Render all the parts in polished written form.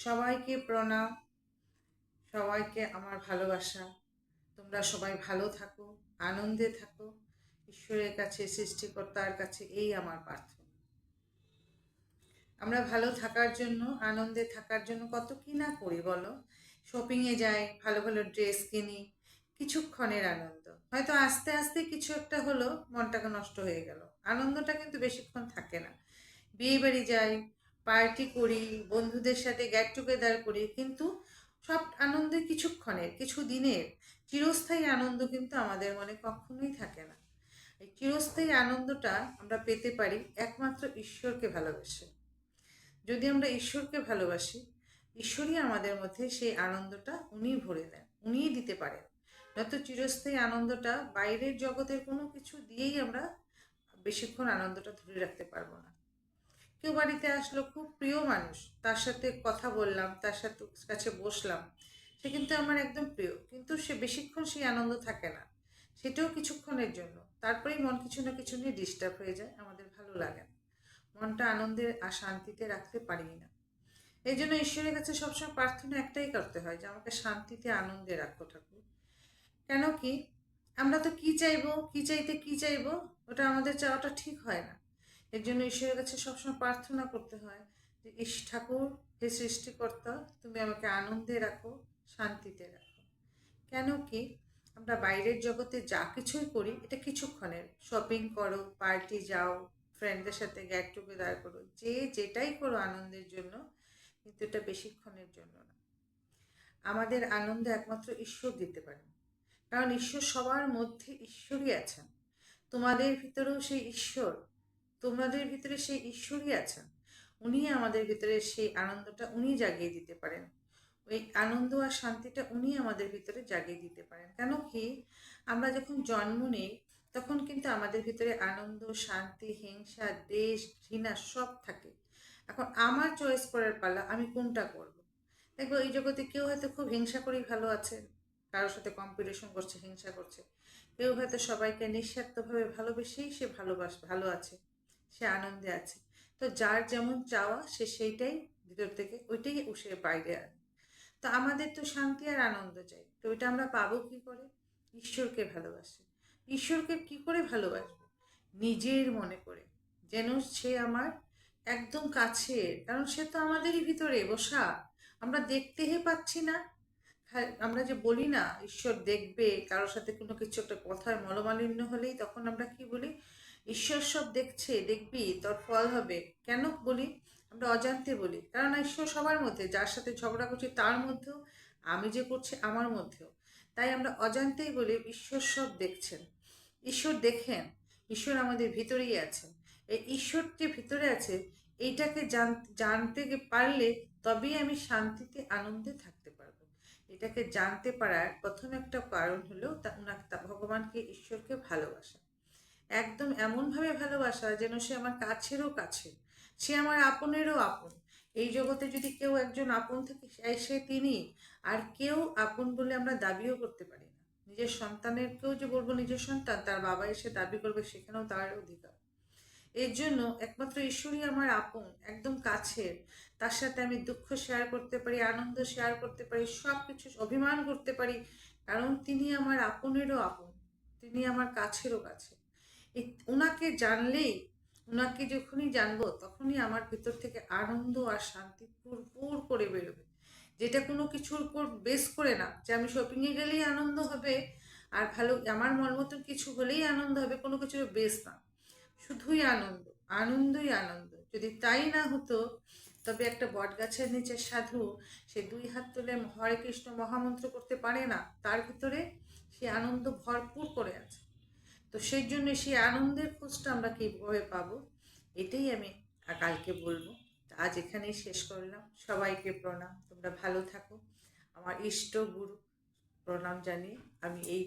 সবাইকে প্রণাম, সবাইকে আমার ভালোবাসা। তোমরা সবাই ভালো থাকো, আনন্দে থাকো। ঈশ্বরের কাছে, সৃষ্টিকর্তার কাছে এই আমার প্রার্থনা। আমরা ভালো থাকার জন্য, আনন্দে থাকার জন্য কত কি না করি বলো। শপিংয়ে যাই, ভালো ভালো ড্রেস কিনি, কিছুক্ষণের আনন্দ। হয়তো আস্তে আস্তে কিছু একটা হলো, মনটাকে নষ্ট হয়ে গেল। আনন্দটা কিন্তু বেশিক্ষণ থাকে না। বিয়ে বাড়ি যাই, পার্টি করি, বন্ধুদের সাথে গেট টুগেদার করি, কিন্তু সব আনন্দ কিছুক্ষণের, কিছু দিনের। চিরস্থায়ী আনন্দ কিন্তু আমাদের মনে কখনোই থাকে না। এই চিরস্থায়ী আনন্দটা আমরা পেতে পারি একমাত্র ঈশ্বরকে ভালোবেসে। যদি আমরা ঈশ্বরকে ভালোবাসি, ঈশ্বরই আমাদের মধ্যে সেই আনন্দটা উনিই ভরে দেন, উনিই দিতে পারেন। নয়তো চিরস্থায়ী আনন্দটা বাইরের জগতের কোনো কিছু দিয়েই আমরা বেশিক্ষণ আনন্দটা ধরে রাখতে পারবো না। কেউ বাড়িতে আসলো, খুব প্রিয় মানুষ, তার সাথে কথা বললাম, তার সাথে কাছে বসলাম, সে কিন্তু আমার একদম প্রিয়, কিন্তু সে বেশিক্ষণ সেই আনন্দ থাকে না। সেটাও কিছুক্ষণের জন্য, তারপরেই মন কিছু না কিছু নিয়ে ডিস্টার্ব হয়ে যায়, আমাদের ভালো লাগে না। মনটা আনন্দে আর শান্তিতে রাখতে পারি না। এই জন্য ঈশ্বরের কাছে সবসময় প্রার্থনা একটাই করতে হয়, যে আমাকে শান্তিতে আনন্দে রাখো ঠাকুর। কেন কি, আমরা তো কি চাইবো, কি চাইতে কি চাইবো, ওটা আমাদের চাওয়াটা ঠিক হয় না। এর জন্য ঈশ্বরের কাছে সবসময় প্রার্থনা করতে হয় যে ঠাকুর, হে সৃষ্টিকর্তা, তুমি আমাকে আনন্দে রাখো, শান্তিতে রাখো। কেন কি, আমরা বাইরের জগতে যা কিছুই করি এটা কিছুক্ষণের। শপিং করো, পার্টি যাও, ফ্রেন্ডদের সাথে গেট টুগেদার করো, যে যেটাই করো আনন্দের জন্য, কিন্তু এটা বেশিক্ষণের জন্য না। আমাদের আনন্দ একমাত্র ঈশ্বর দিতে পারেন, কারণ ঈশ্বর সবার মধ্যে, ঈশ্বরই আছেন। তোমাদের ভিতরেও সেই ঈশ্বর, তোমাদের ভিতরে সেই ঈশ্বরই আছেন। উনি আমাদের ভিতরে সেই আনন্দটা উনি জাগিয়ে দিতে পারেন। ওই আনন্দ আর শান্তিটা উনি আমাদের ভিতরে জাগিয়ে দিতে পারেন। কেন কি, আমরা যখন জন্ম নিই, তখন কিন্তু আমাদের ভিতরে আনন্দ, শান্তি, হিংসা, দেশ, ঘৃণা সব থাকে। এখন আমার চয়েস করার পালা, আমি কোনটা করব। দেখবো এই জগতে কেউ হয়তো খুব হিংসা করেই ভালো আছে, কারোর সাথে কম্পিটিশন করছে, হিংসা করছে। কেউ হয়তো সবাইকে নিঃস্বার্থভাবে ভালোবেসেই সে ভালো আছে, সে আনন্দে আছে। তো যার যেমন চাওয়া, সে সেইটাই ভিতর থেকে ওইটাই সে বাইরে আনে। তো আমাদের তো শান্তি আর আনন্দ চাই, তো ওইটা আমরা পাবো কি করে? ঈশ্বরকে ভালোবাসে। ঈশ্বরকে কি করে ভালোবাসবো? নিজের মনে করে, যেন সে আমার একদম কাছে, কারণ সে তো আমাদেরই ভিতরে বসা। আমরা দেখতেই পাচ্ছি না। আমরা যে বলি না ঈশ্বর দেখবে, কারোর সাথে কোনো কিছু একটা কথায় মনোমালিন্য হলেই তখন আমরা কি বলি, ঈশ্বর সব দেখছে, দেখবি তোর ফল হবে। কেন বলি? আমরা অজান্তে বলি, কারণ ঈশ্বর সবার মধ্যে, যার সাথে ঝগড়া করছি তার মধ্যেও, আমি যে করছি আমার মধ্যেও। তাই আমরা অজান্তেই বলি ঈশ্বর সব দেখছেন। ঈশ্বর দেখেন, ঈশ্বর আমাদের ভিতরেই আছেন। এই ঈশ্বর যে ভিতরে আছে, এইটাকে জানতে পারলে তবেই আমি শান্তিতে আনন্দে থাকতে পারবো। এটাকে জানতে পারার প্রথম একটা কারণ হলো ভগবানকে, ঈশ্বরকে ভালোবাসা। একদম এমনভাবে ভালোবাসা যেন সে আমার কাছেরও কাছে, সে আমার আপনেরও আপন। এই জগতে যদি কেউ একজন আপন থাকে, সে তিনি। আর কেউ আপন বলে আমরা দাবিও করতে পারি না। নিজের সন্তানেরকেও যে বলবো নিজের সন্তান, তার বাবা এসে দাবি করবে, সেখানেও তার অধিকার। এর জন্য একমাত্র ঈশ্বরই আমার আপন, একদম কাছের। তার সাথে আমি দুঃখ শেয়ার করতে পারি, আনন্দ শেয়ার করতে পারি, সব কিছু অভিমান করতে পারি, কারণ তিনি আমার আপনেরও আপন, তিনি আমার কাছেরও কাছে। ওনাকে জানলেই, ওনাকে যখনই জানবো, তখনই আমার ভিতর থেকে আনন্দ আর শান্তি পুরপুর করে বেরোবে। যেটা কোনো কিছুর উপর বেস করে না, যে আমি শপিংয়ে গেলেই আনন্দ হবে, আর ভালো আমার মন মতন কিছু হলেই আনন্দ হবে, কোনো কিছুর বেস না। শুধুই আনন্দ, আনন্দই আনন্দ। যদি তাই না হতো, তবে একটা বটগাছের নিচে সাধু, সে 2 হাত তুলে হরে কৃষ্ণ মহামন্ত্র করতে পারে না, তার ভিতরে সে আনন্দ ভরপুর করে আছে। তো সেই জন্য সেই আনন্দের খোঁজটা আমরা কীভাবে পাবো, এটাই আমি কালকে বলবো। আজ এখানেই শেষ করলাম। সবাইকে প্রণাম, তোমরা ভালো থাকো। আমার ইষ্ট গুরু প্রণাম জানিয়ে আমি এই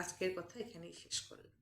আজকের কথা এখানেই শেষ করলাম।